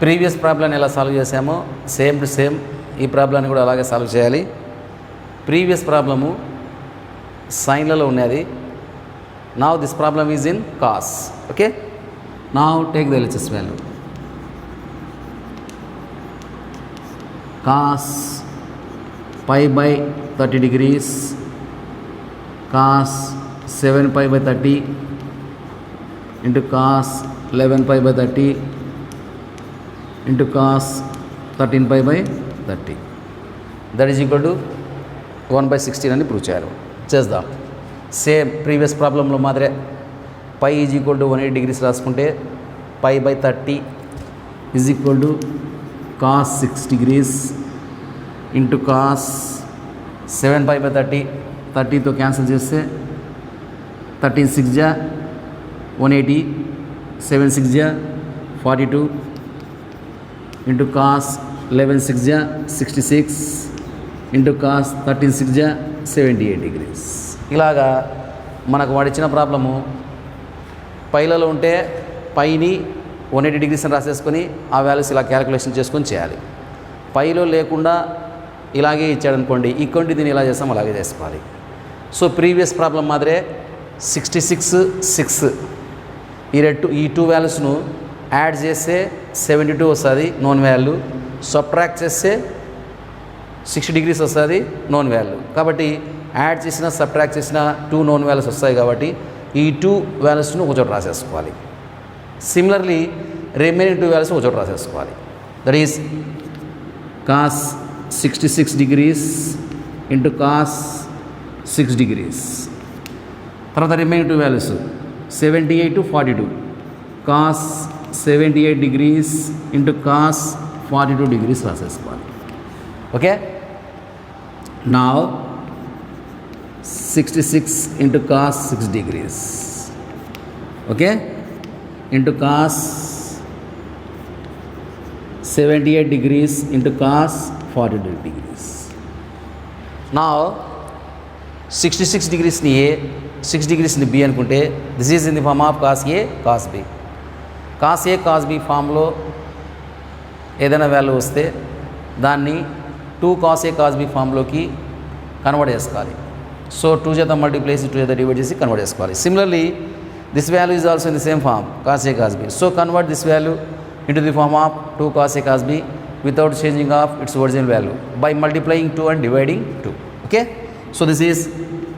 Previous problem ఎలా solve చేసామో same to same ఈ ప్రాబ్లాన్ని కూడా అలాగే సాల్వ్ చేయాలి. ప్రీవియస్ ప్రాబ్లము సైన్లలో ఉన్నది. Now this problem is in cos. Okay, now take the LHS value. Cos pi by 30 degrees, cos 7 pi by 30 into cos 11 pi by 30 into cos 13 pi by 30, that is equal to 1/16 అని prove చేయాలి. చేద్దాం. Same previous ప్రాబ్లంలో మాదిరే pi is equal to 180 degrees రాసుకుంటే pi by 30 is equal to cos 6 degrees into cos 7 pi by 30, 30తో cancel చేస్తే 13 6 జా 180, 7 6 జా 42 ఇంటూ కాస్ 11 6 జా 66 ఇంటూ కాస్ 13 6 జా 78 degrees. ఇలాగా మనకు వాడిచ్చిన ప్రాబ్లము పైలలో ఉంటే పైని 180 degrees అని రాసేసుకొని ఆ వాల్యూస్ ఇలా క్యాలిక్యులేషన్ చేసుకొని చేయాలి. పైలో లేకుండా ఇలాగే ఇచ్చాడనుకోండి, ఈక్వంటి దీన్ని ఇలా చేస్తాం అలాగే చేసుకోవాలి. సో ప్రీవియస్ ప్రాబ్లం మాదిరే 66 6 ఈ టూ వాల్యూస్ను యాడ్ చేస్తే 72 వస్తుంది నోన్ వాల్యూ, సబ్ట్రాక్ట్ చేస్తే 60 degrees వస్తుంది నోన్ వాల్యూ. కాబట్టి యాడ్ చేసిన సబ్ట్రాక్ట్ చేసిన 2 నోన్ వాల్యూస్ వస్తాయి కాబట్టి ఈ 2 వాల్యూస్ను ఒకచోట రాసేసుకోవాలి. సిమిలర్లీ రిమైనింగ్ 2 వాల్యూస్ ఒకచోట రాసేసుకోవాలి. That is cos 66 degrees into cos 6 degrees. తర్వాత remaining 2 values 78 to 42, cos 78 degrees into cos 42 degrees రాసేసుకోవాలి. Okay, now 66 into cos 6 degrees, okay, into cos 78 degrees into cos 42 degrees. Now 66 degrees ni A, 6 degrees ni B అనుకుంటే this is in the form of cos A cos B. cos A cos B ఫామ్లో ఏదైనా value వస్తే దాన్ని 2 cos A cos B ఫామ్లోకి convert చేసుకోవాలి. So 2 చేత multiply చేసి 2 చేత డివైడ్ చేసి కన్వర్ట్ చేసుకోవాలి. Similarly this value is also in the same form cos A cos B. So convert this value into the form of 2 cos A cos B without changing of its original value by multiplying 2 and dividing 2. Okay, so this is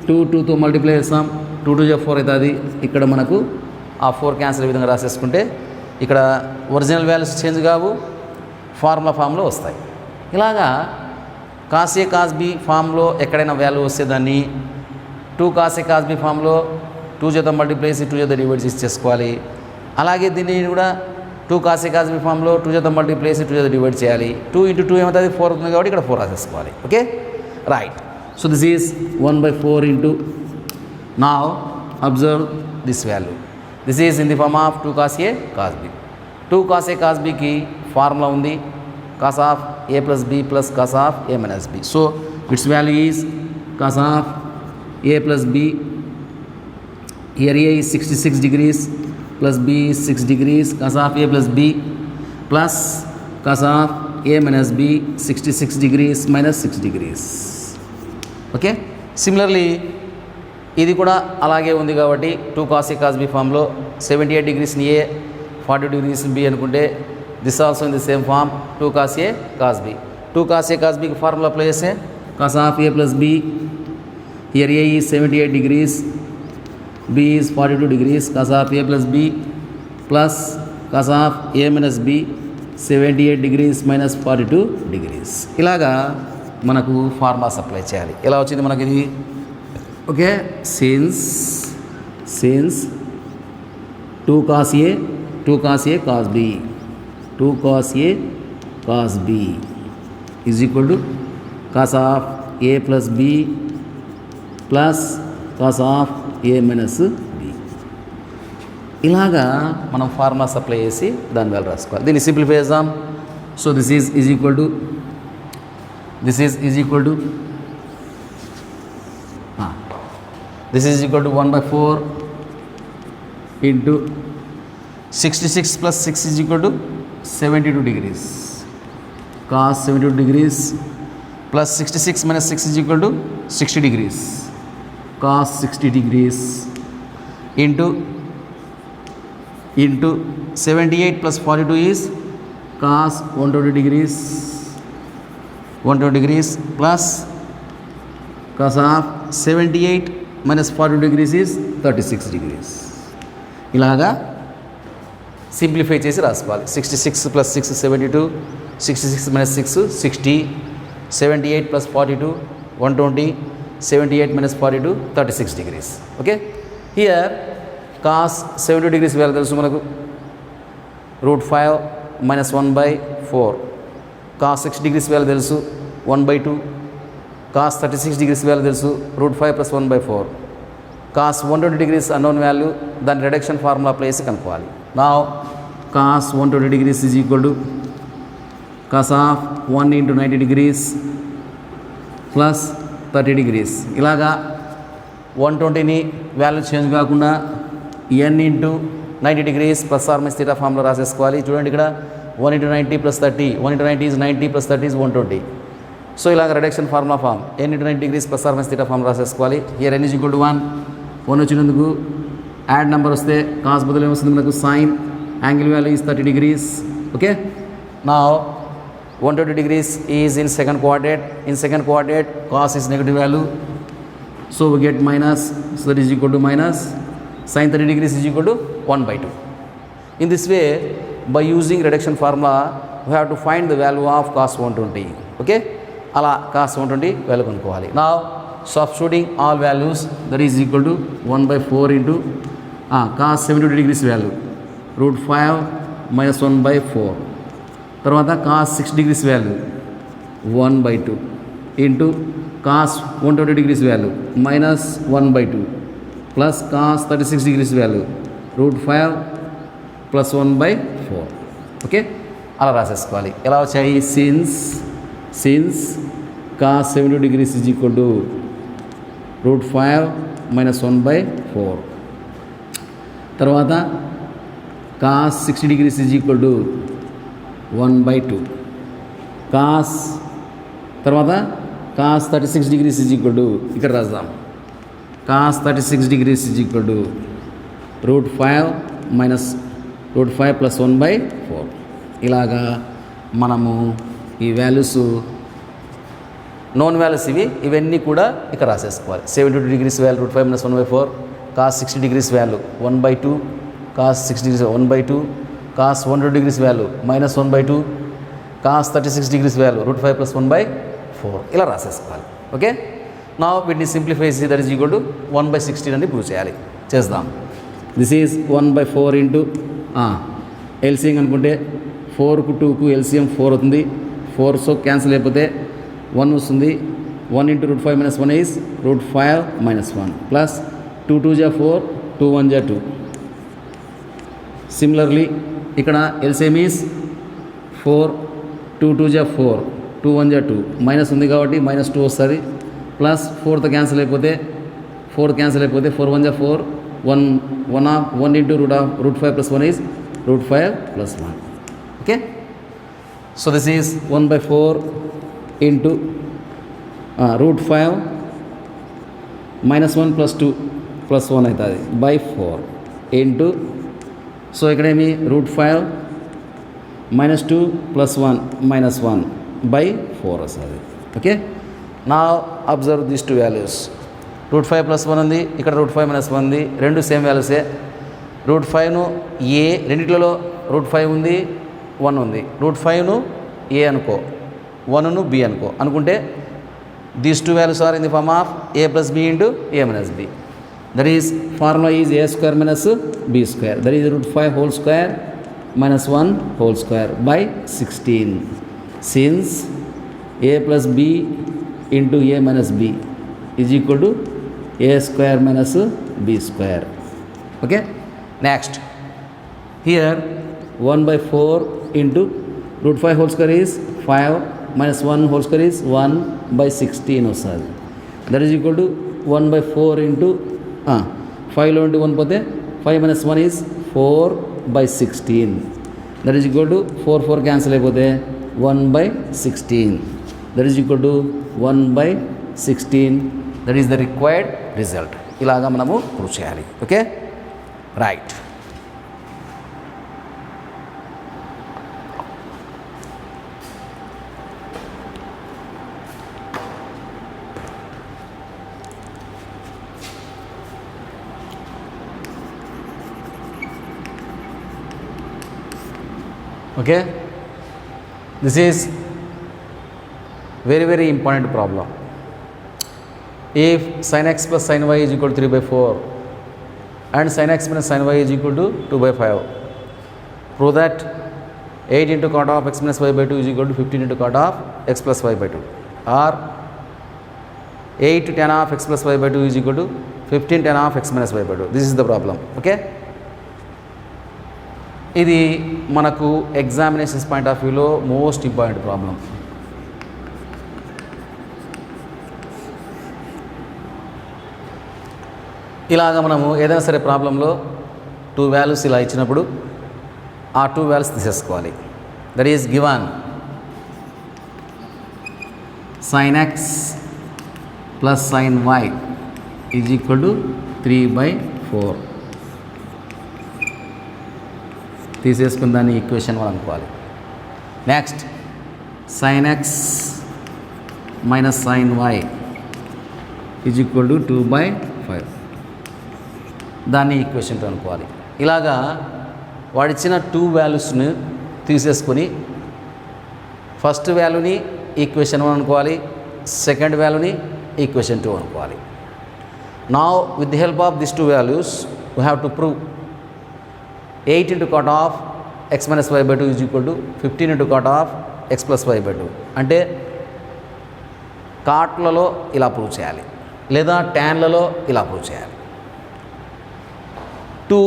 2 తో multiply చేస్తాం, 2 2 4 అవుతుంది. ఇక్కడ మనకు ఆ 4 cancel విధంగా రాసేసుకుంటే ఇక్కడ original values change కావు, formula ఫామ్లో వస్తాయి. ఇలాగా cos A cos B ఫామ్లో ఎక్కడైనా వాల్యూ వస్తే దాన్ని 2 cos A cos B ఫామ్లో 2 చేత మల్టిప్లై చేసి 2 చేత డివైడ్ చేసి చేసుకోవాలి. అలాగే దీన్ని కూడా 2 cos A cos B ఫామ్లో 2 చేత మల్టిప్లై చేసి 2 చేత డివైడ్ చేయాలి. 2 into 2 ఏమవుతుంది 4 అవుతుంది కాబట్టి ఇక్కడ 4 రాసేసుకోవాలి. Okay, right. So this is 1/4 into, now observe this value, this is in the form of 2 cos A cos B. 2 cos A cos Bకి ఫార్ములా ఉంది cos of A plus B plus cos of A minus B. So it's value is cos of A plus B. Here A is 66 degrees plus B is 6 degrees, cos of A plus B plus cos of A minus B 66 degrees minus 6 degrees. Okay, similarly ఇది కూడా అలాగే ఉంది కాబట్టి 2 cos A cos B ఫామ్లో 78 degrees ని A, 40 degrees B అనుకుంటే this also in the same form 2 cos A cos B. 2 cos A cos Bకి formula apply చేస్తే cos of A plus B, here A is 78 degrees, B is 42 degrees, cos of A plus B plus cos of A minus B 78 degrees minus 42 degrees. ఇలాగా మనకు formulas apply చేయాలి. ఎలా వచ్చింది మనకి ఇది? Okay, since 2 cos A cos B, 2 cos A cos B is equal to cos of A plus B plus cos of A minus B. ఇలాగా మనం formula supply చేసి దాని వాల్యూ రాసుకోవాలి. దీన్ని సింప్లిఫై చేద్దాం. So this is equal to 1/4 into 66 plus 6 is equal to 72 degrees. Cos 72 degrees plus 66 minus 6 is equal to 60 degrees. Cos 60 degrees into 78 plus 42 is cos 120 degrees. 120 degrees plus cos of 78 minus 42 degrees is 36 degrees. ఇలాగా simplify చేసి రాసుకోవాలి. 66 plus 6 72, 66 minus 6 60, 78 plus 42 120, 78 minus 42 36 degrees. Okay, here cos 70 degrees value తెలుసు మనకు √5 minus 1/4. cos 60 degrees value తెలుసు 1/2. cos 36 degrees value తెలుసు √5 plus 1/4. cos 120 degrees unknown value, దాని reduction formula apply చేసి కనుక్కోవాలి. Now cos 120 degrees is equal to cos of 1 into 90 degrees plus 30 degrees. ఇలాగా 120ని value change కాకుండా n into 90 degrees plus or minus theta formula రాసేసుకోవాలి. చూడండి ఇక్కడ 1 into 90 plus 30, 1 into 90 is 90 plus 30 is 120. So ఇలాగ reduction formula form n into 90 degrees plus or minus theta formula రాసేసుకోవాలి. Here n is equal to 1. 1 వచ్చినందుకు add number వస్తే cos బదులు ఏమొస్తుంది మనకు sine, angle value is 30 degrees. Okay, now 120 degrees is in second quadrant. In second quadrant cos is negative value, so we get minus, so that is equal to minus sin 30 degrees is equal to 1/2. In this way, by using reduction formula we have to find the value of cos 120. Okay, అలా cos 120 value కనుక్కోవాలి. Now substituting all values, that is equal to 1/4 into cos 72 degrees value √5 minus 1/4. తర్వాత cos 6 degrees value 1/2 into cos 120 degrees value minus 1/2 plus cos 36 degrees value √5 plus 1/4. Okay, అలా రాసేసుకోవాలి. ఎలా వచ్చాయి? Since cos 70 degrees is equal to √5 minus 1/4. తర్వాత cos 60 degrees is equal to 1/2. తర్వాత cos 36 degrees is equal to, ఇక్కడ రాద్దాం, cos 36 degrees is equal to √5 minus √5 plus 1/4. ఇలాగా మనము ఈ వాల్యూస్ నోన్ వాల్యూస్ ఇవన్నీ కూడా ఇక్కడ రాసేసుకోవాలి. 72 degrees value √5 minus 1/4, cos 60 degrees value 1/2, cos 60 degrees 1/2, cos 120 degrees value minus 1/2, cos 36 degrees value √5 plus 1/4 ఇలా రాసేసుకోవాలి. Okay, నా వీటిని సింప్లిఫై చేసి దట్ ఈజ్ ఈక్వల్ టు 1/16 అని ప్రూవ్ చేయాలి. చేద్దాం. దిస్ ఈజ్ 1/4 ఇంటూ ఎల్సిఎం అనుకుంటే 4కు 2కు ఎల్సిఎం 4 అవుతుంది. 4 సో క్యాన్సిల్ అయిపోతే 1 వస్తుంది. 1 into √5 minus 1 is √5 minus 1 plus 2 2 ja 4, 2 1 ja 2. Similarly, ఇక్కడ LCM is 4, 2 2 ja 4, 2 1 ja 2, minus ఉంది కాబట్టి -2 వస్తుంది. ప్లస్ 4తో క్యాన్సిల్ అయిపోతే 4 1 ja 4, 1 into √5 plus 1 is √5 plus 1. Okay, so this is 1/4 into √5 minus 1 plus 2 plus 1 అవుతుంది /4 into, so ఇక్కడేమి √5 minus 2 plus 1 minus 1/4 వస్తుంది. Okay, నా observe this 2 values. √5 plus 1 ఉంది, ఇక్కడ √5 minus 1 ఉంది, రెండు సేమ్ వాల్యూసే. √5ను ఏ రెండిట్లలో √5 ఉంది, 1 ఉంది. √5ను ఏ అనుకో, 1ను బి అనుకుంటే these 2 values are in the form of a plus b into a minus b. That is, formula is a square minus b square. That is √5 whole square minus 1 whole square by 16. Since a plus b into a minus b is equal to a square minus b square. Okay, next here 1/4 into √5 whole square is 5 minus 1 whole square is 1/16 వస్తుంది. That is equal to 1/4 into 5లో ఉంటే 1 పోతే 5 minus 1 is 4/16. That is equal to 4 cancel అయిపోతే 1/16. That is equal to 1/16. That is the required result. ఇలాగా మనము prove చేయాలి. Okay, right. Okay, this is very important problem. If sin x plus sin y is equal to 3/4 and sin x minus sin y is equal to 2/5, prove that 8 into cot of x minus y by 2 is equal to 15 into cot of x plus y by 2, or 8 tan of x plus y by 2 is equal to 15 tan of x minus y by 2. This is the problem. Okay, ఇది మనకు examinations point of వ్యూలో most important problem. ఇలాగ మనము ఏదైనా సరే ప్రాబ్లంలో 2 values ఇలా ఇచ్చినప్పుడు ఆ 2 వాల్యూస్ తీసేసుకోవాలి. That is given sin x plus sin y is equal to 3/4. తీసేసుకుని దాన్ని ఈక్వేషన్ 1 అనుకోవాలి. Next sin x minus sin y is equal to 2/5. దాన్ని ఈక్వేషన్ 2 అనుకోవాలి. ఇలాగా వాడిచ్చిన 2 వాల్యూస్ని తీసేసుకొని ఫస్ట్ వాల్యూని ఈక్వేషన్ 1 అనుకోవాలి, సెకండ్ వాల్యూని ఈక్వేషన్ 2 అనుకోవాలి. Now with the help of this 2 values we have to prove 8 into cot of x minus y by 2 is equal to 15 into cot of x plus y by 2. అంటే కాట్లలో ఇలా prove చేయాలి లేదా ట్యాన్లలో ఇలా prove చేయాలి. 2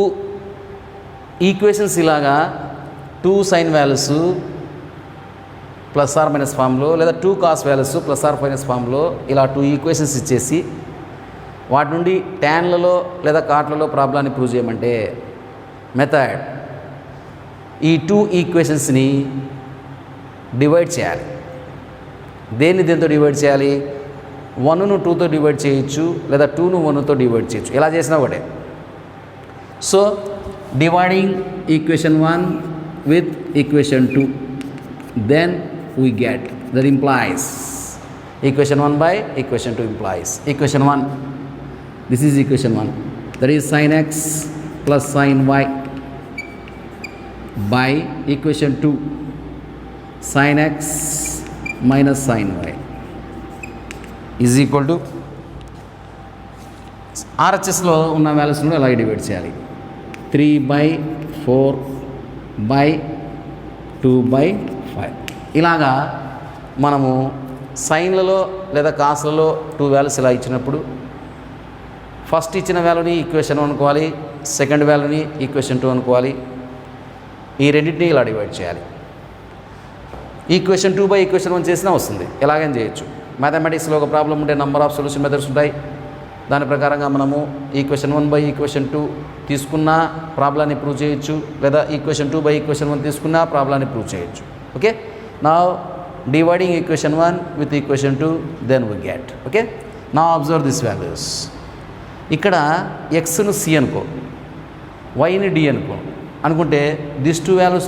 equations ఇలాగా 2 sine values plus or minus ఫామ్లో లేదా 2 cos values plus or minus ఫామ్లో ఇలా 2 ఈక్వేషన్స్ ఇచ్చేసి వాటి నుండి ట్యాన్లలో లేదా కాట్లలో ప్రాబ్లాన్ని ప్రూవ్ చేయమంటే మెథడ్ ఈ 2 ఈక్వేషన్స్ని డివైడ్ చేయాలి. దేన్ని దేంతో డివైడ్ చేయాలి? 1ను 2తో డివైడ్ చేయొచ్చు లేదా 2ను 1తో డివైడ్ చేయొచ్చు. ఎలా చేసినా ఒకటే. So dividing equation 1 with equation 2, then we get that implies equation 1 by equation 2 implies equation 1. This is equation 1, that is sin x plus sin y by equation 2 sin x minus sin y is equal to RHSలో ఉన్న వాల్యూస్ను ఎలా divide చేయాలి? 3/4 by 2/5. ఇలాగా మనము సైన్లలో లేదా కాస్లలో 2 values ఇలా ఇచ్చినప్పుడు first ఇచ్చిన వాల్యూని ఈక్వేషన్ 1 అనుకోవాలి, సెకండ్ వాల్యూని ఈక్వేషన్ 2 అనుకోవాలి. ఈ రెండింటిని ఇలా డివైడ్ చేయాలి. ఈక్వేషన్ 2 బై ఈక్వేషన్ 1 చేసినా వస్తుంది. ఎలాగైనా చేయొచ్చు. మ్యాథమెటిక్స్లో ఒక ప్రాబ్లం ఉంటే నెంబర్ ఆఫ్ సొల్యూషన్ మెథడ్స్ ఉంటాయి. దాని ప్రకారంగా మనము ఈక్వేషన్ 1 బై ఈక్వేషన్ 2 తీసుకున్న ప్రాబ్లాన్ని ప్రూవ్ చేయొచ్చు, లేదా ఈక్వేషన్ 2 బై ఈక్వేషన్ 1 తీసుకున్న ప్రాబ్లాన్ని ప్రూవ్ చేయొచ్చు. Okay, now dividing equation 1 with equation 2, then we get. Okay, now observe this values. ఇక్కడ ఎక్స్ను సి అనుకో, వైని డి అనుకుంటే this 2 values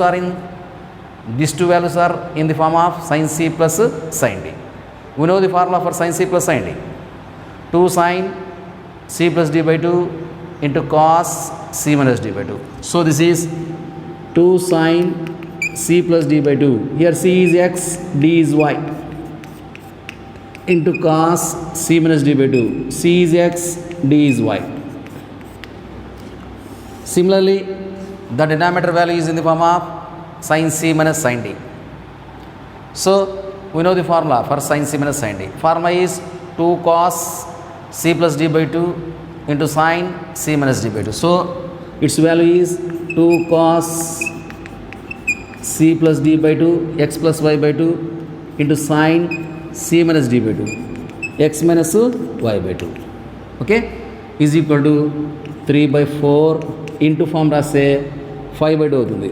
are in the form of sin c plus sin d. We know the formula for sin c plus sin d. 2 sin c plus d by 2 into cos c minus d by 2. So this is 2 sin c plus d by 2. Here c is x, d is y, into cos c minus d by 2. c is x, d is y. Similarly, the denominator value is in the form of sin c minus sin d. So we know the formula for sin c minus sin d. Formula is 2 cos c plus d by 2 into sin c minus d by 2. So its value is 2 cos c plus d by 2 x plus y by 2 into sin c minus d by 2 x minus y by 2. Okay, is equal to 3/4 into form రాస్తే 5/2 అవుతుంది.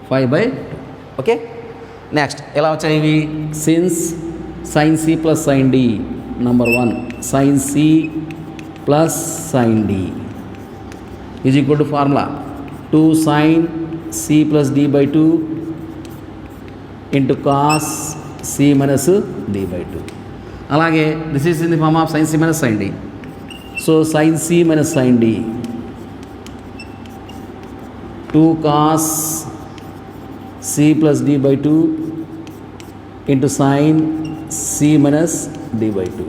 5/2. Okay, next ఎలా వచ్చాయి ఇవి? Since sin c plus sin d, number 1 sin c plus sin d is equal to formula 2 sin c plus d/2 into cos c minus d/2. అలాగే this is in the form of sin c minus sin d. So sin c minus sin d 2 cos c plus d/2 into sin c minus d/2.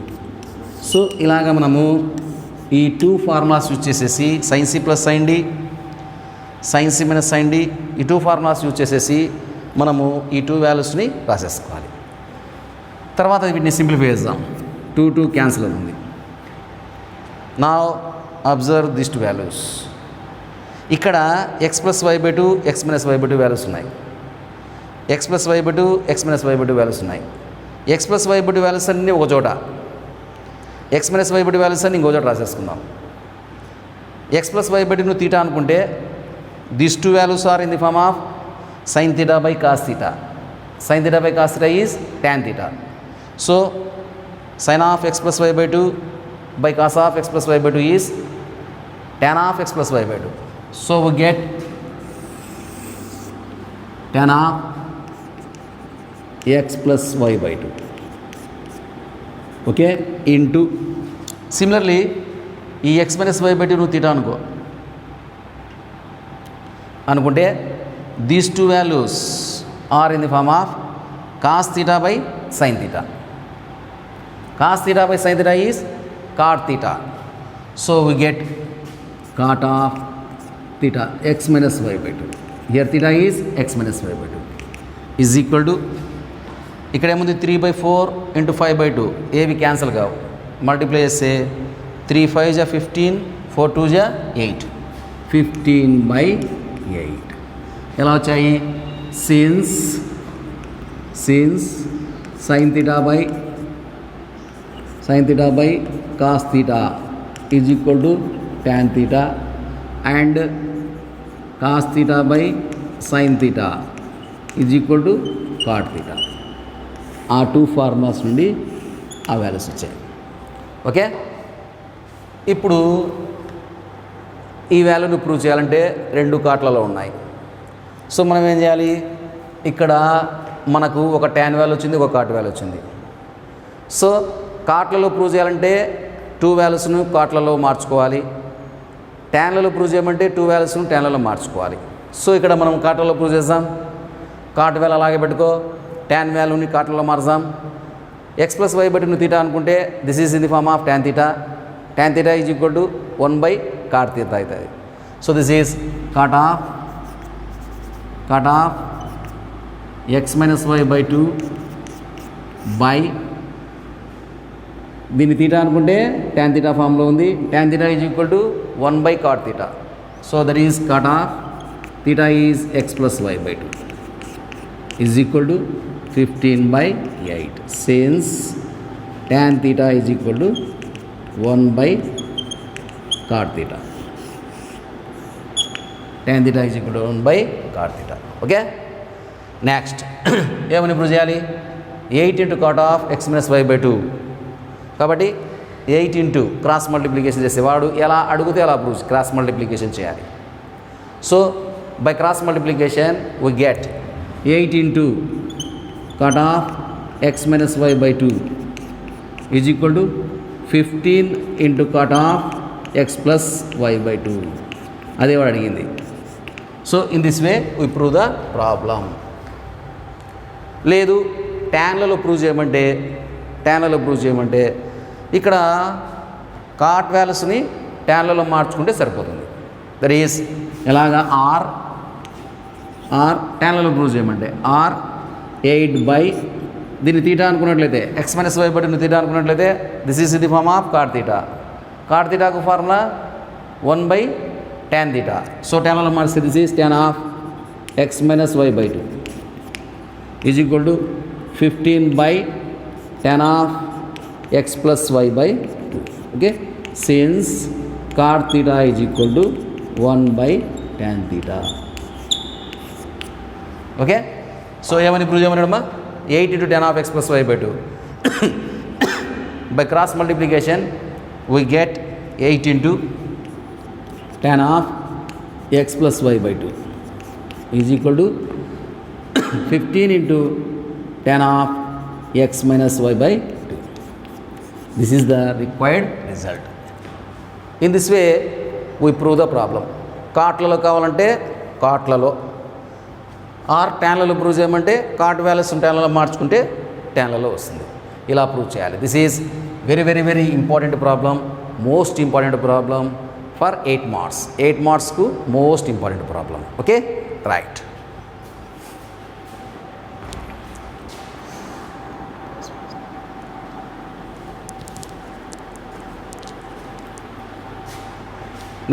So ఇలాగ మనము ఈ 2 formulas use చేసేసి sin c plus sin d, sin c minus sin d, ఈ 2 formulas use చేసేసి మనము ఈ 2 వాల్యూస్ని రాసేసుకోవాలి. తర్వాత వీటిని సింప్లిఫై చేద్దాం. 2 క్యాన్సిల్ అవుతుంది. నా అబ్జర్వ్ దిస్ 2 వాల్యూస్. ఇక్కడ x plus y/2 x minus y/2 values ఉన్నాయి. x plus y/2 x minus y/2 values ఉన్నాయి. x ప్లస్ y/2 వాల్యూస్ అన్నీ ఒక చోట, x మైనస్ y/2 వాల్యూస్ అన్ని ఇంకో చోట రాసేసుకుందాం. x ప్లస్ y/2 తీటా అనుకుంటే this 2 values are in the form of sin theta by cos theta. sin theta by cos theta is tan theta. So sin of x plus y/2 by cos of x plus y/2 is tan of x plus y/2. So we get tan of x plus y/2. Okay, into similarly ఈ x minus y/2 నువ్వు theta అనుకుంటే these 2 values are in the form of cos theta by sin theta. Cos theta by sin theta is cot theta. So we get cot of theta x minus y/2. Here theta is x minus y/2 is equal to, ఇక్కడ ఏముంది 3/4 into 5/2, ఏవి cancel కావు. Multiply చేస్తే 3 5 జా 15, 4 2 జా 8, 15/8. ఎలా వచ్చాయి? Since sin theta by cos theta is equal to tan theta and cos theta by sin theta is equal to cot theta. ఆ 2 ఫార్ములాస్ నుండి ఆ వాల్యూస్ వచ్చాయి. ఓకే, ఇప్పుడు ఈ వాల్యూని ప్రూవ్ చేయాలంటే 2 కాట్లలో ఉన్నాయి. సో మనం ఏం చేయాలి? ఇక్కడ మనకు ఒక tan వాల్యూ వచ్చింది, ఒక cot వాల్యూ వచ్చింది. సో కాట్లలో ప్రూవ్ చేయాలంటే 2 వాల్యూస్ను కాట్లలో మార్చుకోవాలి. ట్యాన్లలో ప్రూవ్ చేయమంటే 2 వాల్యూస్ను ట్యాన్లలో మార్చుకోవాలి. సో ఇక్కడ మనం కాట్లలో ప్రూవ్ చేద్దాం. కాట్ వాల్యూ అలాగే పెట్టుకో, tan వాల్యూని కాట్లలో మార్చాం. x ప్లస్ y/2 తీటా అనుకుంటే this is in the form of tan theta. tan theta is equal to 1/cot theta అవుతుంది. So this is cot of x minus y/2 by, దీన్ని theta అనుకుంటే tan theta ఫామ్లో ఉంది. tan theta is equal to 1/cot theta. So that is cot of theta is x plus y/2 is equal to 15/8. Since tan theta is equal to 1/cot theta. tan theta is equal to 1/cot theta. Okay, next ఏమని prove చేయాలి? 8 into cot of x minus y/2. కాబట్టి 8 into cross multiplication చేసేవాడు ఎలా అడిగితే అలా prove cross multiplication చేయాలి. So by cross multiplication we get 8 into cot of x minus y/2 is equal to 15 into cot of x plus y/2. అదే వాడు అడిగింది. So in this way we prove the problem. లేదు ట్యాన్లలో prove చేయమంటే ఇక్కడ cot వాల్యూస్ని ట్యాన్లలో మార్చుకుంటే సరిపోతుంది. దట్ ఈస్ ఎలాగా ఆర్ ట్యాన్లలో ప్రూవ్ చేయమంటే ఆర్ 8 దీన్ని తీటా అనుకున్నట్లయితే x minus y/2 తీటా అనుకున్నట్లయితే this is the form of cot theta. cot thetaకు ఫార్ములా 1/tan theta. సో ట్యాన్లలో మార్చితే this is tan of x minus y/2 is equal to 15/tan of x plus y/2. Okay, since cot theta is equal to 1/tan theta. Okay, so ఏమని prove చేయమన్నాడమ్మా, 8 into tan of x plus y by 2. By cross multiplication we get 8 into tan of x plus y by 2 is equal to 15 into tan of x minus y by 2. This is the required result. In this way we prove the problem. కాట్లలో కావాలంటే కాట్లలో, or ట్యాన్లలో prove చేయమంటే cot values ట్యాన్లలో మార్చుకుంటే ట్యాన్లలో వస్తుంది. ఇలా ప్రూవ్ చేయాలి. This is very very very important problem, most important problem for 8 marks. 8 మార్క్స్కు most important problem. Okay, right.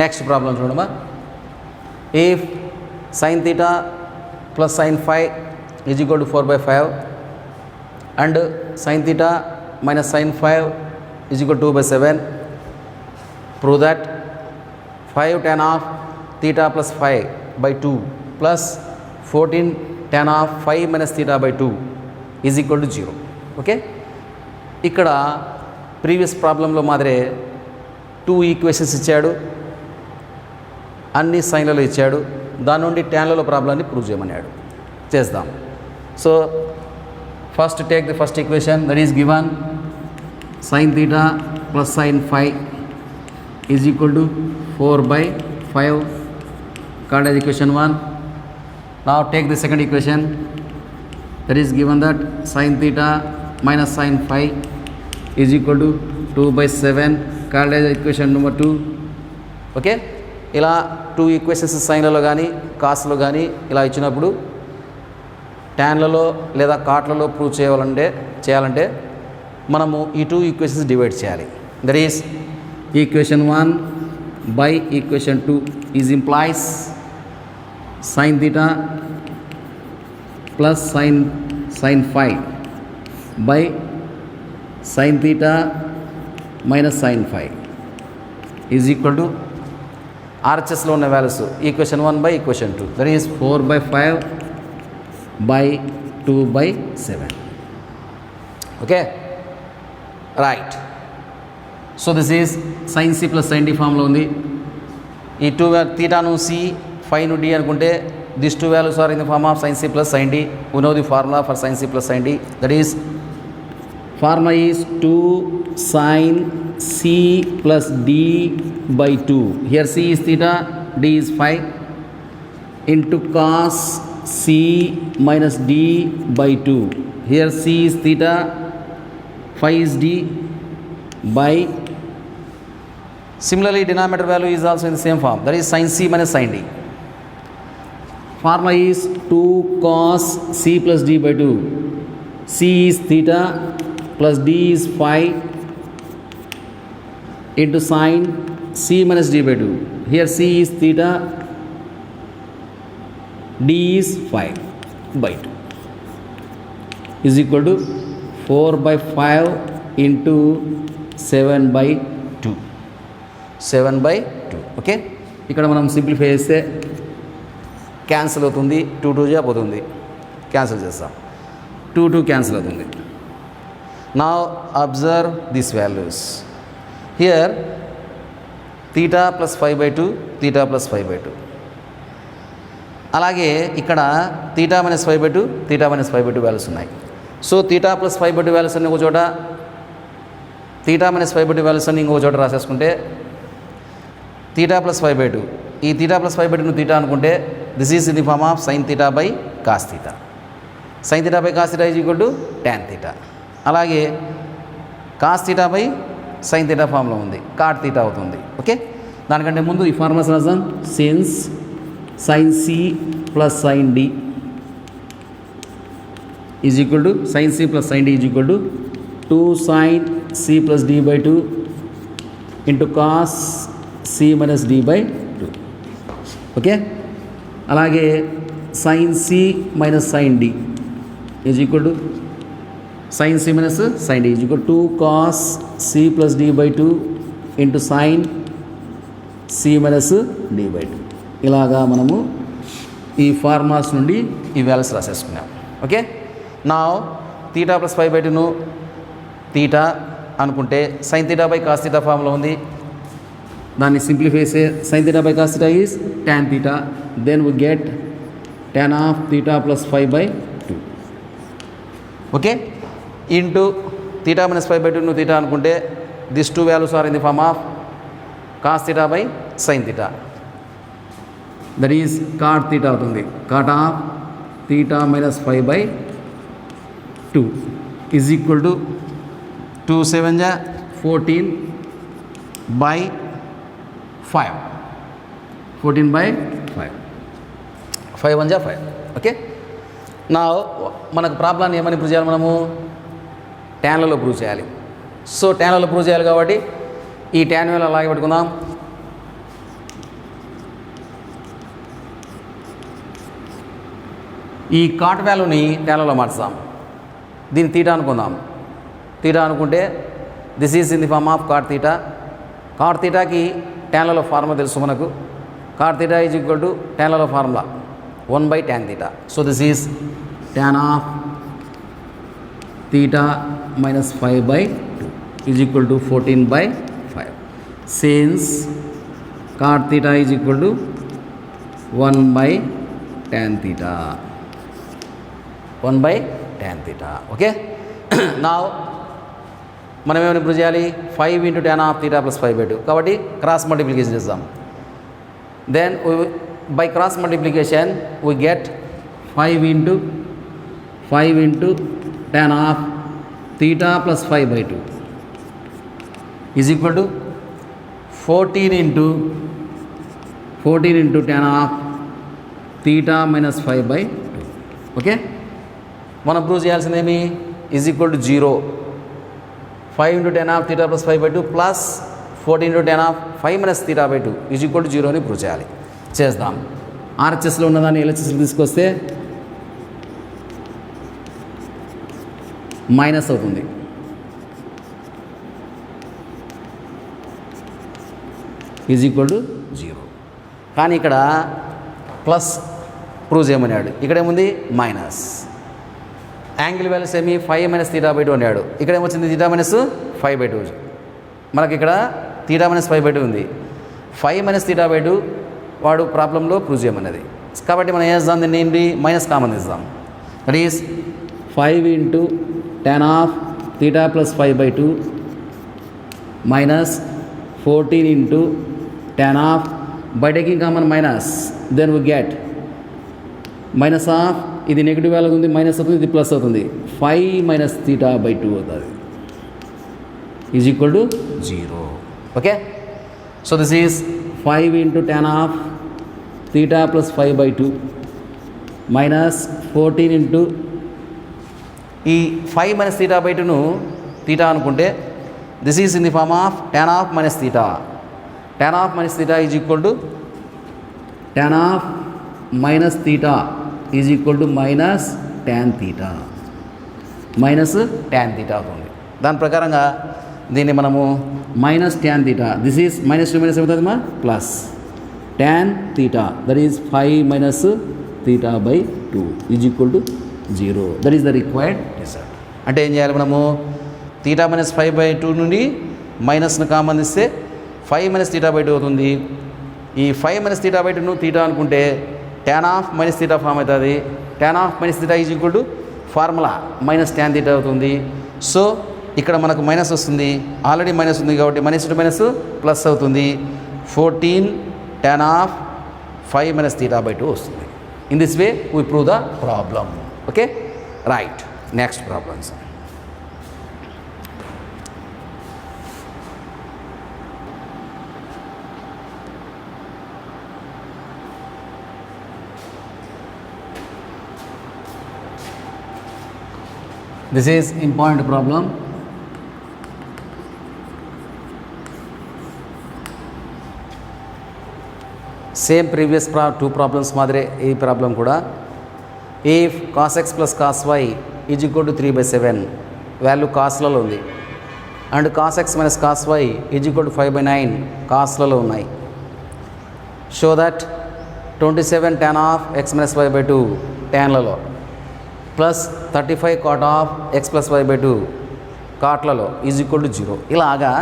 Next problem చూడమ్మా. If sin theta plus sin phi is equal to 4/5 and sin theta minus sin phi is equal to 2/7, prove that 5 tan of theta plus phi by 2 plus 14 tan of phi minus theta by 2 is equal to 0. Okay, ఇక్కడ previous ప్రాబ్లంలో మాదిరే 2 equations ఇచ్చాడు, అన్ని సైన్లలో ఇచ్చాడు, దాని నుండి ట్యాన్లలో ప్రాబ్లమ్ని prove చేయమన్నాడు. చేద్దాం. So first take the first equation, that is given sin theta plus sin phi is equal to 4/5, called as equation 1. Now take the second equation, that is given that sin theta minus sin phi is equal to 2/7, called as equation number 2. Okay, ఇలా 2 equations సైన్లలో కానీ కాస్ట్లో కానీ ఇలా ఇచ్చినప్పుడు ట్యాన్లలో లేదా కాట్లలో prove చేయాలంటే మనము ఈ 2 ఈక్వేషన్స్ డివైడ్ చేయాలి. That is equation 1 by equation 2 is implies sin theta plus sin phi by sin theta minus sin phi is equal to RHSలో ఉన్న values equation 1 by equation 2, that is 4/5 by 2/7. Okay, right. So this is sin c plus sin d ఫామ్లో ఉంది. ఈ 2 తీటాను c, ఫైను d అనుకుంటే this 2 values are in the form of sin c plus sin d. We know the formula for sin c plus sin d, that is formula is 2 sin c plus d by 2. Here c is theta, d is phi, into cos c minus d by 2. Here c is theta, phi is d by, similarly denominator value is also in the same form, that is sin c minus sin d. Formula is 2 cos c plus d by 2. c is theta plus d is phi into sin c minus d by 2. Here c is theta, d is phi by 2 is equal to 4/5 into 7/2. 7/2. Okay, ఇక్కడ మనం simplify చేస్తే cancel అవుతుంది, 2 2 పోతుంది, cancel చేస్తాం, 2 2 cancel అవుతుంది. Now observe this values. Here theta plus 5/2, theta plus 5/2. అలాగే ఇక్కడ theta minus 5/2, theta minus 5/2 values ఉన్నాయి. సో theta plus 5/2 వాల్యూస్ అన్ని ఒక చోట, theta minus 5/2 వాల్యూస్ అన్ని ఇంకొక చోట రాసేసుకుంటే theta plus 5/2, ఈ theta plus 5/2ను theta అనుకుంటే this is in the form of sin theta by cos theta. sin theta by cos theta is equal to tan theta. అలాగే cos theta by sin theta ఫామ్లో ఉంది, cot theta అవుతుంది. Okay, దానికంటే ముందు ఈ formulas రాద్దాం. Since sin c plus sin d is equal to, sin c plus sin d is equal to 2 sin c plus d by 2 into cos c minus d by 2. Okay, అలాగే sin c minus sin d is equal to, sin c minus sin d is equal to 2 cos c plus d by 2 into sin c minus d by 2. ఇలాగా మనము ఈ formulas నుండి ఈ values రాసేసుకున్నాం. Okay, నా theta plus 5/2ను theta అనుకుంటే sine theta by cos theta formula ఉంది, దాన్ని సింప్లిఫై చేస్తే sine theta by cos theta is tan theta, then we get tan of theta plus 5/2. Okay, into theta minus 5/2ను theta అనుకుంటే this two values are in the form of cos theta by sine theta, that is cot theta అవుతుంది. Cot of theta minus 5/2 is equal to 2 7 जा 14/5, 14/5, 5 1 जा 5. Okay, నా మనకు ప్రాబ్లాన్ని ఏమని prove చేయాలి, మనము ట్యాన్లలో ప్రూవ్ చేయాలి. సో ట్యాన్లలో ప్రూవ్ చేయాలి కాబట్టి ఈ ట్యాన్ వాల్యూ అలాగే పెట్టుకుందాం. ఈ కాట్ వాల్యూని ట్యాన్లలో మార్చుదాం. దీన్ని తీటా అనుకుందాం. తీటా అనుకుంటే this is in the form of cot theta. Cot తీటాకి ట్యాన్లలో ఫార్ములా తెలుసు మనకు. Cot theta is equal to ట్యాన్లలో formula 1/tan theta. So this is tan of theta minus 5/2 is equal to 14/5. Since cot theta is equal to 1/tan theta, 1/tan theta. Okay, నా మనం ఏమైనా improve చేయాలి, 5 × tan of theta plus 5/2 కాబట్టి cross multiplication చేద్దాం. Then by cross multiplication we get 5 × tan of theta plus 5/2 is equal to 14 × tan of theta minus 5/2. Okay, మనం prove చేయాల్సిందేమి is equal to 0. 5 × tan of theta plus 5/2 plus 14 × tan of 5 minus తీటా/2 is equal to 0 అని prove చేయాలి. చేద్దాం. ఆర్హెచ్ఎస్లో ఉన్నదాన్ని ఎల్హెచ్ఎస్లో తీసుకొస్తే minus అవుతుంది. Is equal to 0. కానీ ఇక్కడ ప్లస్ ప్రూవ్ చేయమన్నాడు, ఇక్కడేముంది మైనస్. యాంగిల్ వాల్యూస్ ఏమి 5 మైనస్ తీటా/2 అన్నాడు, ఇక్కడ ఏమొచ్చింది తీటా మైనస్ 5/2. మనకి ఇక్కడ తీటా మైనస్ 5/2 ఉంది. 5 మైనస్ తీటా/2 వాడు ప్రాబ్లంలో ప్రూవ్ చేయమన్నది. కాబట్టి మనం ఏం చేద్దాం, దీన్ని ఏంటి మైనస్ కామన్ ఇద్దాం. That is 5 × tan of theta plus 5/2 minus 14 × tan of, by taking common minus, then we get minus of, ఇది నెగిటివ్ వాల్యూ ఉంది మైనస్ అవుతుంది, ఇది ప్లస్ అవుతుంది, 5 మైనస్ తీటా/2 అవుతుంది is equal to 0. Okay, so this is 5 × tan of theta plus 5/2 minus 14 ఈ 5 minus తీటా/2ను theta అనుకుంటే this is in the form of tan of minus theta. tan of minus theta is equal to tan of minus theta is equal to minus tan theta, minus tan theta అవుతుంది. దాని ప్రకారంగా దీన్ని మనము minus tan theta, this is minus 2 minus ఏమవుతుందమ్మా plus tan theta, that is 5 minus తీటా/2 is equal to 0. That is the required result. అంటే ఏం చేయాలి మనము, తీటా మైనస్ 5/2 నుండి మైనస్ను కామన్ ఇస్తే 5 మైనస్ తీటా/2 అవుతుంది. ఈ 5 మైనస్ తీటా/2ను తీటా అనుకుంటే tan of minus theta form అవుతుంది. tan of minus theta is equal to formula minus tan theta అవుతుంది. సో ఇక్కడ మనకు మైనస్ వస్తుంది, ఆల్రెడీ మైనస్ ఉంది కాబట్టి మైనస్ టు మైనస్ ప్లస్ అవుతుంది. 14 tan ఆఫ్ 5 మైనస్ తీటా/2 వస్తుంది. In this way we prove the problem. Okay, right. Next problems. This is important problem. Same previous two problems మాదిరే ఈ ప్రాబ్లం కూడా. If cos x plus cos y is equal to 3/7 value కాస్లలో ఉంది, and cos x minus cos y is equal to 5/9 కాస్లలో ఉన్నాయి. Show that 27 tan of x minus y by 2 ట్యాన్లలో plus 35 cot of x plus y by 2 కాట్లలో is equal to 0. ఇలాగా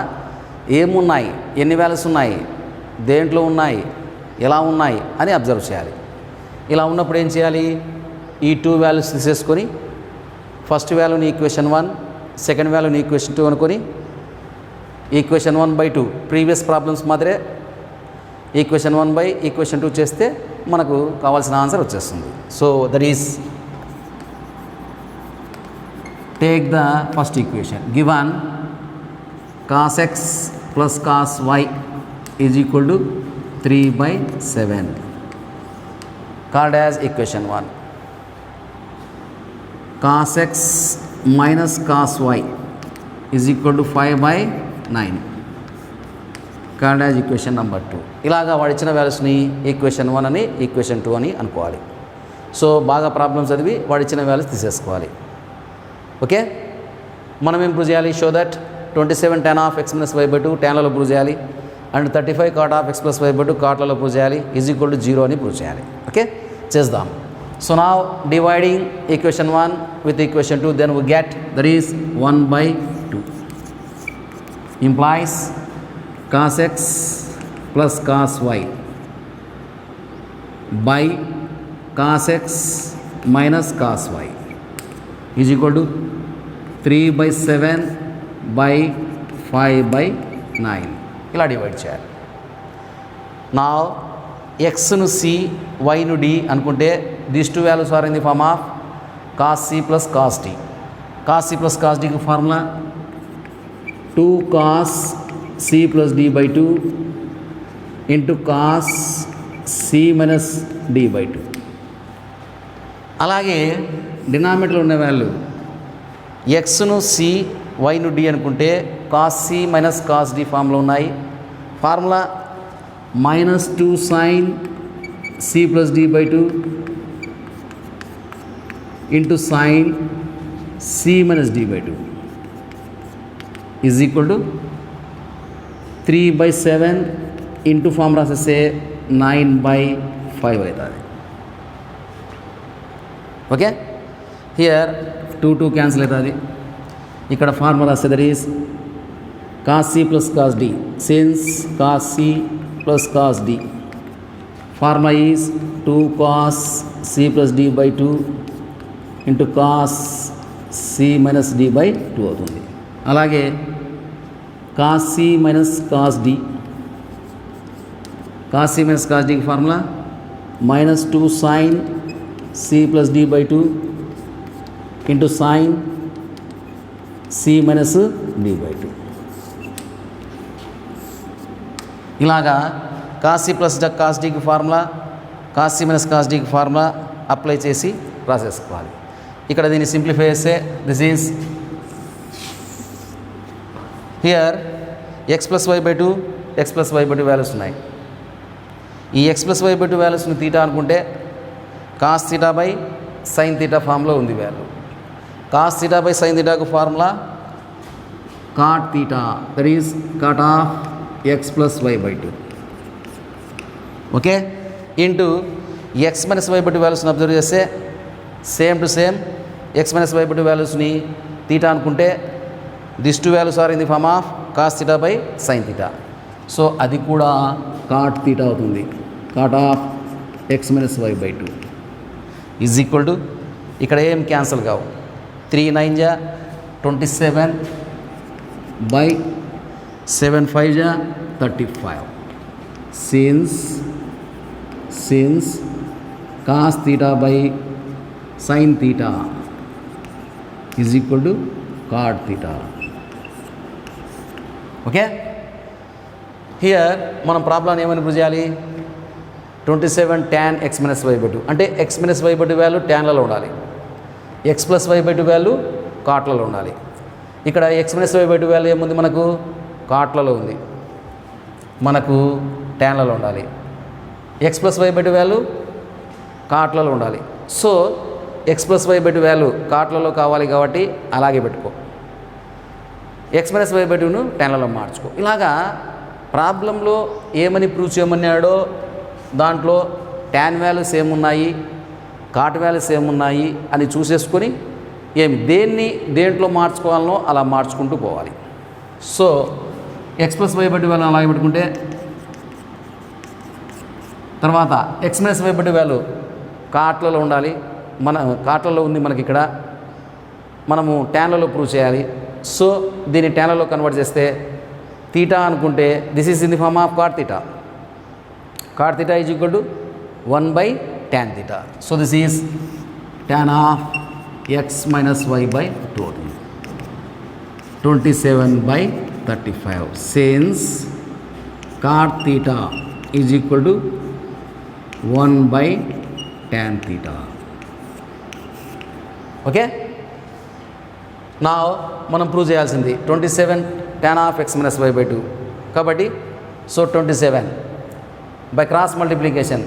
ఏమున్నాయి, ఎన్ని values ఉన్నాయి, దేంట్లో ఉన్నాయి, ఎలా ఉన్నాయి అని అబ్జర్వ్ చేయాలి. ఇలా ఉన్నప్పుడు ఏం చేయాలి, ఈ 2 వాల్యూస్ తీసేసుకొని ఫస్ట్ వాల్యూని ఈక్వేషన్ 1, సెకండ్ వాల్యూని ఈక్వేషన్ 2 అనుకొని ఈక్వేషన్ 1/2 ప్రీవియస్ ప్రాబ్లమ్స్ మాదిరే ఈక్వేషన్ 1 ఈక్వేషన్ 2 చేస్తే మనకు కావాల్సిన ఆన్సర్ వచ్చేస్తుంది. So that is take the first equation given cos x plus cos y is equal to 3/7 called as equation 1. Cos x minus cos y is equal to 5/9 called as equation number 2. ఇలాగా వాడిచ్చిన వాల్యూస్ని equation 1 అని equation 2 అని అనుకోవాలి. So బాగా problems చదివి వాడిచ్చిన values తీసేసుకోవాలి. Okay, మనం ఏం ప్రూవ్ చేయాలి, show that 27 tan of x minus y by 2 ట్యాన్లలో ప్రూవ్ చేయాలి and 35 cot of x plus y by 2 కాట్లలో ప్రూవ్ చేయాలి ఈజ్ ఈక్వల్ టు 0 అని ప్రూవ్ చేయాలి. ఓకే, చేద్దాం. So now dividing equation 1 with equation 2 then we get that is 1/2 implies cos x plus cos y by cos x minus cos y is equal to 3/7 by 5/9 ఇలా divide చేయాలి. నా ఎక్స్ను c వైను d అనుకుంటే these 2 values are in the form of cos c plus cos d. Cos c plus cos డికి formula 2 cos c plus d by 2 into cos c minus d by 2. అలాగే డినామినేటర్లో ఉన్న value ఎక్స్ను c వైను d అనుకుంటే cos c minus cos d formula ఉన్నాయి. Formula -2 sin c plus d by 2 into sin c minus d by 2 is equal to 3/7 into form రాసేస్తే 9/5 అవుతుంది. Okay, here 2 cancel అవుతుంది. ఇక్కడ ఫార్ములా రాస్తే that is cos c plus cos d since cos c plus cos d formula is 2 cos c plus d by 2 into cos c minus d by 2 అవుతుంది. అలాగే cos c minus cos d, cos c minus cos d की formula -2 sin c plus d by 2 into sin c minus d by 2. ఇలాగా cos c plus cos d की formula cos c minus cos d की formula apply చేసి రాసేసుకోవాలి. ఇక్కడ దీన్ని simplify చేస్తే this is here x plus y by 2 x plus y by 2 values ఉన్నాయి. ఈ ఎక్స్ ప్లస్ వై బై 2 వాల్యూస్ని తీటా అనుకుంటే cos theta by sine theta formula ఉంది value. Cos theta by sine తీటాకు formula cot theta that is cot of x plus y by 2 okay into x minus y by 2 వాల్యూస్ని observe చేస్తే same to same x minus y by 2 వాల్యూస్ని theta అనుకుంటే this 2 values are in the form of cos theta by sine theta. So అది కూడా cot theta అవుతుంది. Cot of x minus y by 2 is equal to ఇక్కడ ఏం cancel కావు 3 9 జా 27 by 7 5 జా 35 since cos theta by sine theta is equal to cot theta. Okay, here మనం problem ఏమని ప్రూవ్ చేయాలి, 27 tan x minus y by 2 అంటే x minus y by 2 value ట్యాన్లలో ఉండాలి, x plus y by 2 value కాట్లలో ఉండాలి. ఇక్కడ x minus y by 2 value ఏముంది మనకు కాట్లలో ఉంది, మనకు ట్యాన్లలో ఉండాలి. x plus y by 2 value కాట్లలో ఉండాలి. So x plus y by 2 value కాట్లలో కావాలి కాబట్టి అలాగే పెట్టుకో, x minus y by 2ను ట్యాన్లలో మార్చుకో. ఇలాగా ప్రాబ్లంలో ఏమని ప్రూవ్ చేయమన్నాడో దాంట్లో ట్యాన్ వాల్యూ సేమ్ ఉన్నాయి, కాట్ వాల్యూ సేమ్ ఉన్నాయి అని చూసేసుకొని దేంట్లో మార్చుకోవాలనో అలా మార్చుకుంటూ పోవాలి. So x plus y by two value అలాగే పెట్టుకుంటే తర్వాత x minus y by two value కాట్లలో ఉండాలి. కాట్లలో ఉంది మనకి ఇక్కడ, మనము ట్యాన్లలో ప్రూవ్ చేయాలి. సో దీన్ని ట్యాన్లలో కన్వర్ట్ చేస్తే తీటా అనుకుంటే this is in the form of cot theta. Cot theta is equal to 1/tan theta. So this is tan of x minus y by 2 అవుతుంది. 27/35 since cot theta is equal to 1/tan theta. Okay, నా మనం prove చేయాల్సింది 27 tan of x minus y by 2 కాబట్టి so 27 by cross multiplication.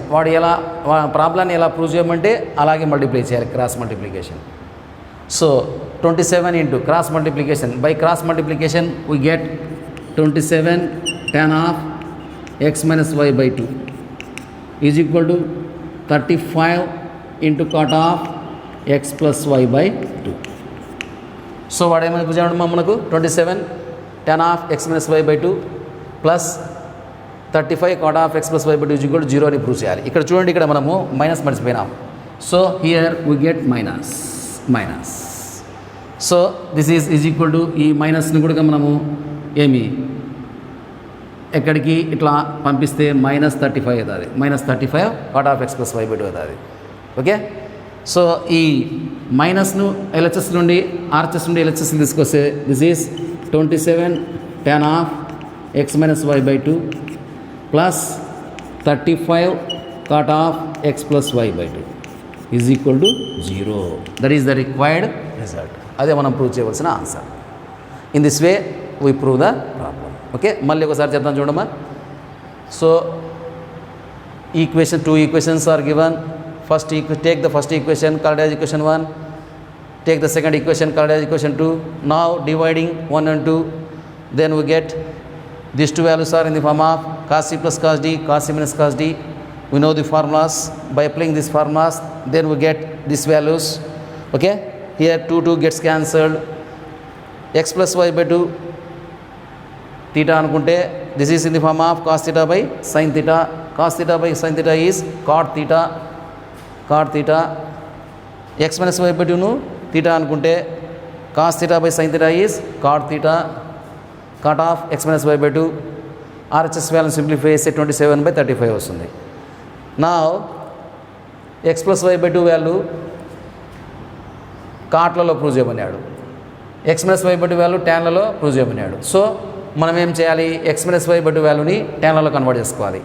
ప్రాబ్లాన్ని ఎలా prove చేయమంటే అలాగే multiply చేయాలి, cross multiplication. So 27 into cross multiplication, by cross multiplication we get 27 tan of x minus y by 2 is equal to 35 into cot of x plus y by 2. So వాడేమైనా prove చేయడం మనకు 27 tan of x minus y by 2 plus 35 cot of x plus y by 2 is equal to 0 అని prove చేయాలి. ఇక్కడ చూడండి, ఇక్కడ మనము minus మర్చిపోయినాం. So here we get minus. So this is equal to ఈ మైనస్ని కూడా మనము ఎక్కడికి ఇట్లా పంపిస్తే -35 అవుతుంది. -35 cot of x plus y by 2 అవుతుంది. ఓకే, సో ఈ మైనస్ను ఎల్హెచ్ఎస్ నుండి ఆర్హెచ్ఎస్ నుండి ఎల్హెచ్ఎస్ని తీసుకొస్తే this is 27 tan of x minus y by 2 plus 35 cot of x plus y by 2 is equal to 0. That is the required result. అదే మనం prove చేయవలసిన answer. In this way we prove the problem. Okay, మళ్ళీ ఒకసారి చెప్తాను చూడమ్మా. So two equations are given. Take the first equation called as equation 1. Take the second equation called as equation 2. Now dividing 1 and 2, then we get these two values are in the form of cos c plus cos d, cos c minus cos d. We know the formulas. By applying these formulas, then we get these values. Okay, here 2 gets cancelled. X plus y by 2 theta anukunte this is in the form of cos theta by sin theta. Cos theta by sin theta is cot theta. X minus y by 2 nu theta anukunte cos theta by sin theta is cot theta. Cot of x minus y by 2 RHS value simplify చేస్తే 27/35 వస్తుంది. Now x plus y by 2 value కాట్లలో prove చేయమన్నాడు, x minus y by 2 value ట్యాన్లలో prove చేయమన్నాడు. సో మనం ఏం చేయాలి, x minus y by 2 వాల్యూని ట్యాన్లలో కన్వర్ట్ చేసుకోవాలి.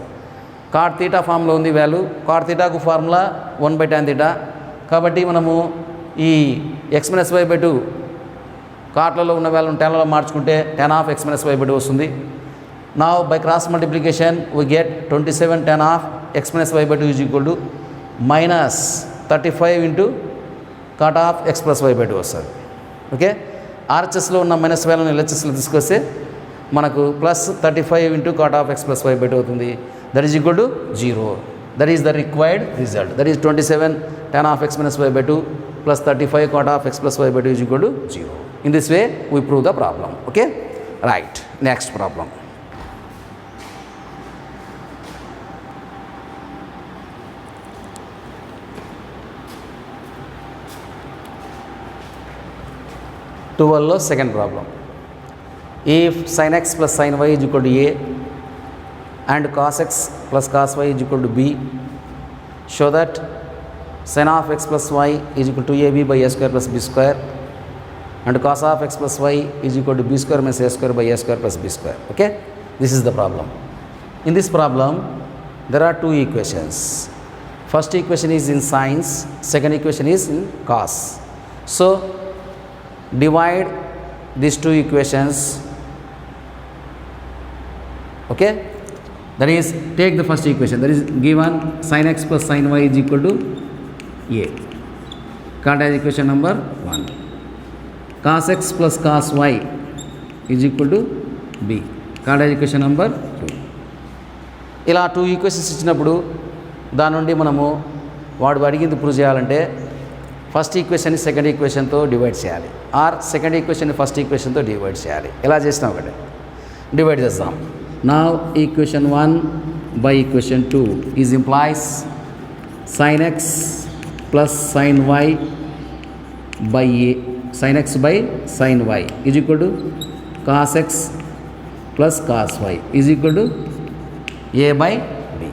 కాట్ తీటా ఫామ్లో ఉంది వాల్యూ. కాట్ తీటాకు ఫార్ములా 1/tan తీటా. కాబట్టి మనము ఈ x minus y by 2 కాట్లలో ఉన్న వాల్యూని ట్యాన్లలో మార్చుకుంటే tan of x minus y by 2 వస్తుంది. Now by cross multiplication we get 27 tan of x minus y by 2 is equal to -35 into cot of x plus y by 2 వస్తుంది. Okay, ఆర్హెచ్ఎస్లో ఉన్న minus వాల్యూని ఎల్హెచ్ఎస్లో తీసుకొస్తే మనకు +35 into cot of x plus y by 2 అవుతుంది. That is equal to 0. That is the required result. That is 27 tan of x minus y by 2 plus 35 cot of x plus y by 2 is equal to 0. In this way we prove the problem. Okay, right, next problem. Second problem. If sin x plus sin y is equal to a and cos x plus cos y is equal to b, show that sin of x plus y is equal to ab by a square plus b square and cos of x plus y is equal to b square minus a square by a square plus b square. Okay, this is the problem. In this problem there are two equations. First equation is in sines, second equation is in cos. So divide these two equations. Okay, that is take the first equation, that is given sin x plus sin y is equal to a, called as equation number 1. Cos x plus cos y is equal to b, called as equation number 2. ఇలా two equations ఇచ్చినప్పుడు దాని నుండి మనము వాడు అడిగింది prove చేయాలంటే first ఈక్వేషన్ని second ఈక్వేషన్తో divide చేయాలి, ఆర్ సెకండ్ ఈక్వేషన్ని ఫస్ట్ ఈక్వేషన్తో డివైడ్ చేయాలి. ఎలా చేసినా ఒకటే డివైడ్ చేద్దాం. నా equation 1 by equation 2 is implies sin x plus sin y by a, sin x by sin y is equal to cos x plus cos y is equal to a by b.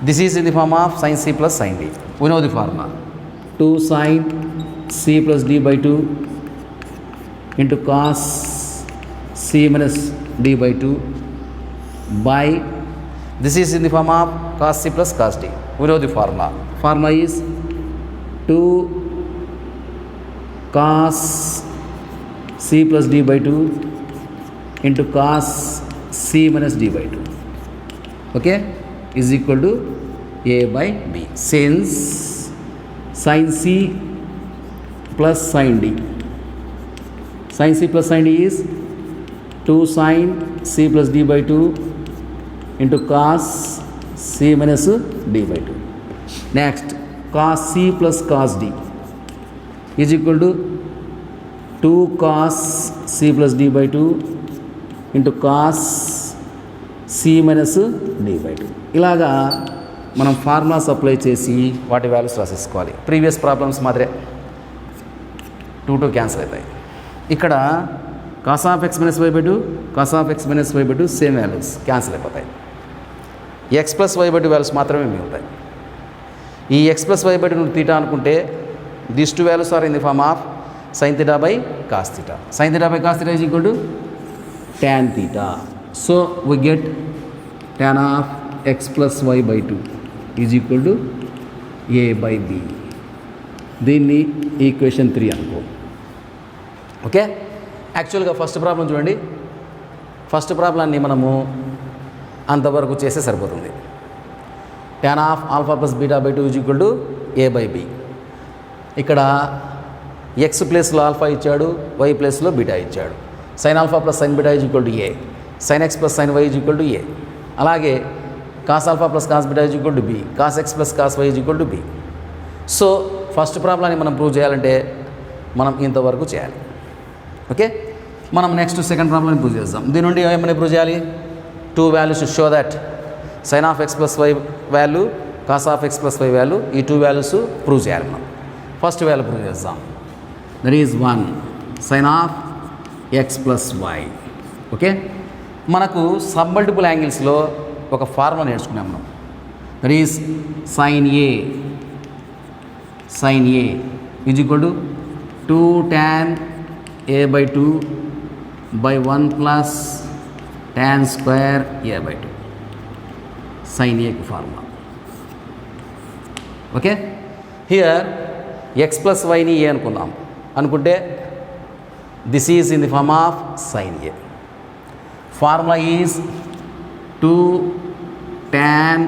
This is in the form of sin c plus sin d. We know the formula. 2 sin c plus d by 2 into cos c minus d by 2 by, this is in the form of cos c plus cos d. We know the formula. Formula is 2 cos c plus d by 2 into cos c minus d by 2, okay, is equal to a by b. Since sin c plus sin d, sin c plus sin d is 2 sin c plus d by 2 into cos c minus d by 2. Next, cos c plus cos d is equal to 2 cos c plus d by 2 into cos c minus d by 2. ఇలాగా మనం formulas apply చేసి వాటి values రాసేసుకోవాలి. Previous problems మాత్రమే 2 cancel అవుతాయి. ఇక్కడ cos of x minus y by 2, cos of x minus y by 2 same values cancel అయిపోతాయి. x plus y by 2 values మాత్రమే మిగులుతాయి. ఈ x plus y by 2 theta అనుకుంటే these 2 values are in the form of sine theta by cos theta. Sine theta by cos theta is equal to tan theta. So we get tan of x plus y by 2 is equal to a by b. దీన్ని equation 3 అనుకో. Okay, యాక్చువల్గా first problem చూడండి. First ప్రాబ్లాన్ని మనము అంతవరకు చేస్తే సరిపోతుంది. tan of alpha plus beta by 2 is equal to a by b. ఇక్కడ ఎక్స్ ప్లేస్లో ఆల్ఫా ఇచ్చాడు, వై ప్లేస్లో బీటా ఇచ్చాడు. Sine alpha plus sine beta is equal to a, sine x plus sine y is equal to a. అలాగే cos alpha plus cos beta is equal to b, cos x plus cos y is equal to b. So first ప్రాబ్లాన్ని మనం prove చేయాలంటే మనం ఇంతవరకు చేయాలి. Okay, మనం next second ప్రాబ్లమ్ని prove చేద్దాం. దీని నుండి ఏమని ప్రూవ్ చేయాలి? 2 values to show that sin of x plus y value, cos of x plus y value, ఈ 2 values ప్రూవ్ చేయాలి. మనం ఫస్ట్ వాల్యూ ప్రూవ్ చేద్దాం. That is 1 sin of x plus y. Okay, మనకు సబ్ మల్టిపుల్ యాంగిల్స్లో ఒక formula నేర్చుకున్నాం మనం. That is sin a is equal to 2 tan a by 2 by 1 plus tan square a by 2. sin a కి formula. Okay, here x plus వైని a అనుకుంటే this is in the form of sin a. Formula is 2 tan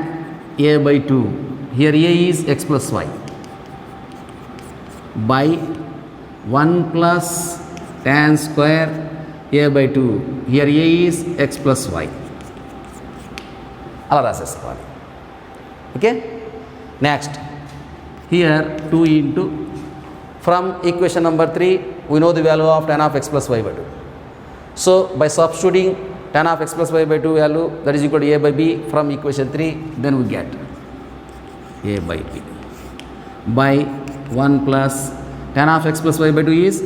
a by 2. Here a is x ప్లస్ y by 1 plus tan square a by 2. Here a is x plus y. అలా రాసేసుకోవాలి. ఓకే, నెక్స్ట్ హియర్ 2 into from equation number 3 we know the value of tan of x plus y by 2. So by substituting tan of x plus y by 2 value, that is equal to a by b from equation 3, then we get a by b by 1 plus tan of x plus y by 2 is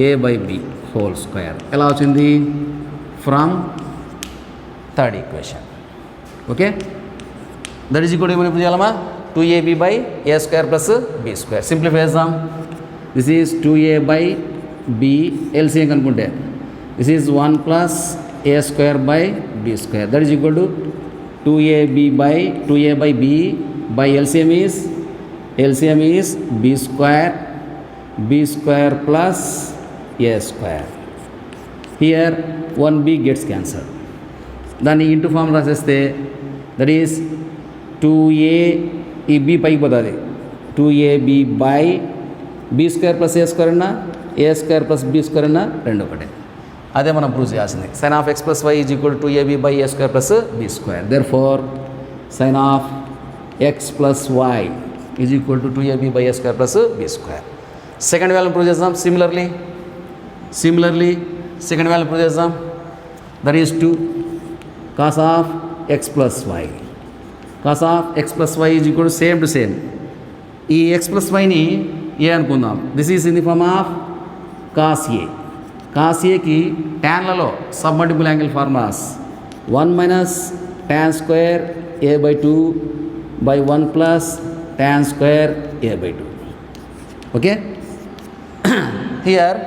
a by b whole square. ఎలా వచ్చింది? From third equation. Okay, that is equal to ఏమని చేయాలమ్మా? 2ab by a square plus b square. Simplify చేద్దాం. This is 2a by b, LCM కనుక్కుంటే this is 1 plus a square by b square. That is equal to 2ab by 2a by b by LCM is b square plus a square. Here 1b gets cancelled. దాన్ని into form రాసేస్తే that is 2a, ఈ b పైకి పోతుంది, 2ab by b square plus a square అన్నా, a square plus b square అన్నా రెండు ఒకటే. అదే మనం ప్రూవ్ చేయాల్సింది. సైన్ ఆఫ్ x ప్లస్ y is equal to 2ab by a square plus b square. Therefore sin of x plus y is equal to 2ab by a square plus b square. Second value prove చేద్దాం. Similarly second value prove చేద్దాం. That is 2 cos of x plus y. Cos of x plus y is equal to same. ఈ x plus yని a అనుకుందాం. This is in the form of cos a. cos aకి ట్యాన్లలో submultiple angle formulas 1 minus tan స్క్వేర్ a by 2 by 1 plus tan square a by 2. Okay. Here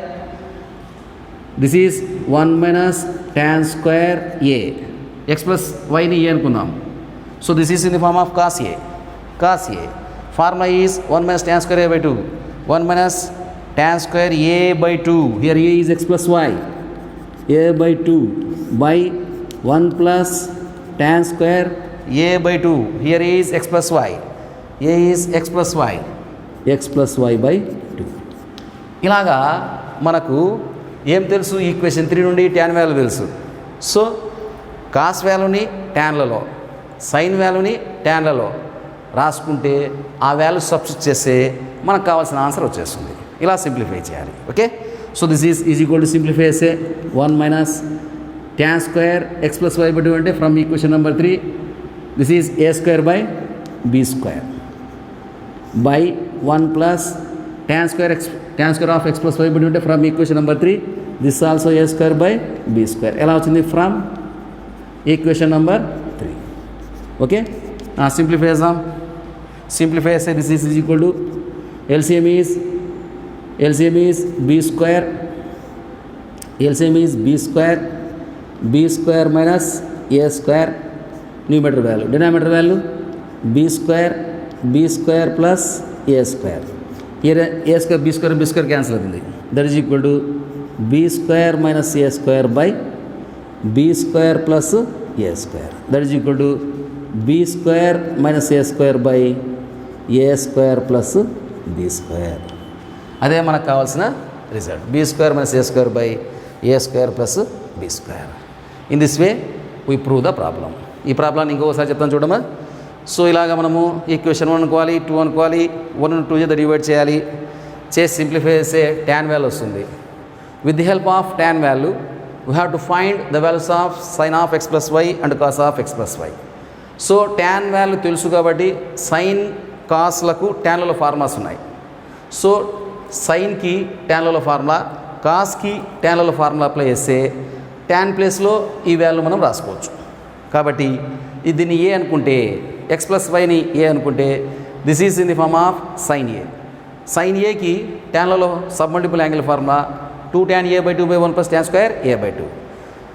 this is 1 minus tan square a. x plus y ni a అనుకుందాం. So this is in the form of cos a. Formula is 1 minus tan square a by 2. 1 minus tan square a by 2. Here a is x plus y. a by 2 by 1 plus tan square a by 2. Here is x plus y. a is x plus y. x plus y by 2. ఇలాగా మనకు ఏం తెలుసు, equation 3 నుండి tan value తెలుసు. So cos వాల్యూని ట్యాన్లలో, sign వాల్యూని ట్యాన్లలో రాసుకుంటే ఆ వాల్యూ సబ్స్టిట్యూట్ చేస్తే మనకు కావాల్సిన ఆన్సర్ వచ్చేస్తుంది. ఇలా సింప్లిఫై చేయాలి. Okay. So this is equal to simplify చేస్తే 1 minus tan square x plus y by 2 అంటే from equation number 3 this is a square by b square by 1 plus tan square of x plus y by 2 from equation number 3 this also a square by b square ఎలా వచ్చింది from equation number 3. okay. simplify say this is equal to LCM is b square b square minus a square numerator value, denominator value b square plus a square. Here a square b square cancel అవుతుంది. That is equal to b square minus a square by b square plus a square. That is equal to b square minus a square by a square plus b square. అదే మనకు కావాల్సిన result. b square minus a square by a square plus b square. In this way we prove the problem. ఈ ప్రాబ్లాన్ని ఇంకోసారి చెప్తాను చూడమా. So ఇలాగ మనము equation 1 అనుకోవాలి, 2 అనుకోవాలి, 1 ను 2 చేత డివైడ్ చేయాలి, చేసి సింప్లిఫై చేస్తే ట్యాన్ వాల్యూ వస్తుంది. With the help of tan value we have to find the values of sine of x plus y and cos of x plus y. So tan value తెలుసు కాబట్టి sine కాస్లకు ట్యాన్లలో formulas ఉన్నాయి. So సైన్కి ట్యాన్లలో formula, కాస్కి ట్యాన్లలో formula apply చేస్తే ట్యాన్ ప్లేస్లో ఈ వాల్యూ మనం రాసుకోవచ్చు. కాబట్టి దీన్ని ఏ అనుకుంటే ఎక్స్ ప్లస్ వైని ఏ అనుకుంటే this is in the form of sine a. Sine ఏకి ట్యాన్లలో submultiple angle formula 2 tan a by 2 by 1 plus tan square a by 2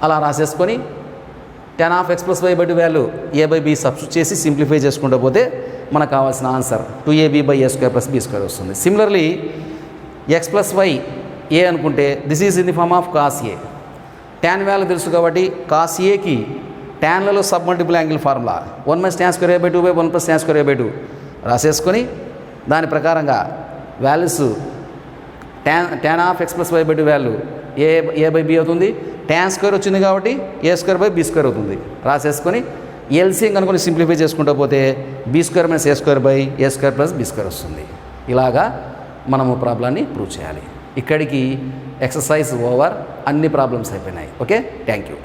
అలా రాసేసుకొని tan of x plus y by 2 value a by b substitute చేసి simplify చేసుకుంటూ పోతే మనకు కావాల్సిన answer 2ab by a square plus b square వస్తుంది. Similarly x plus y a అనుకుంటే this is in the form of cos a. Tan value తెలుసు కాబట్టి cos ఏకి ట్యాన్లలో submultiple angle formula 1 minus tan square a by 2 by 1 plus tan square a by 2 రాసేసుకొని దాని ప్రకారంగా values tan of x plus y by 2 value a by b అవుతుంది. tan square వచ్చింది కాబట్టి a square by b square అవుతుంది. రాసేసుకొని LCM కనుకొని simplify చేసుకుంటూ పోతే b square minus a square by a square plus b square వస్తుంది. ఇలాగా మనము ప్రాబ్లాన్ని ప్రూవ్ చేయాలి. ఇక్కడికి ఎక్సర్సైజ్ ఓవర్, అన్ని ప్రాబ్లమ్స్ అయిపోయినాయి. Okay, thank you.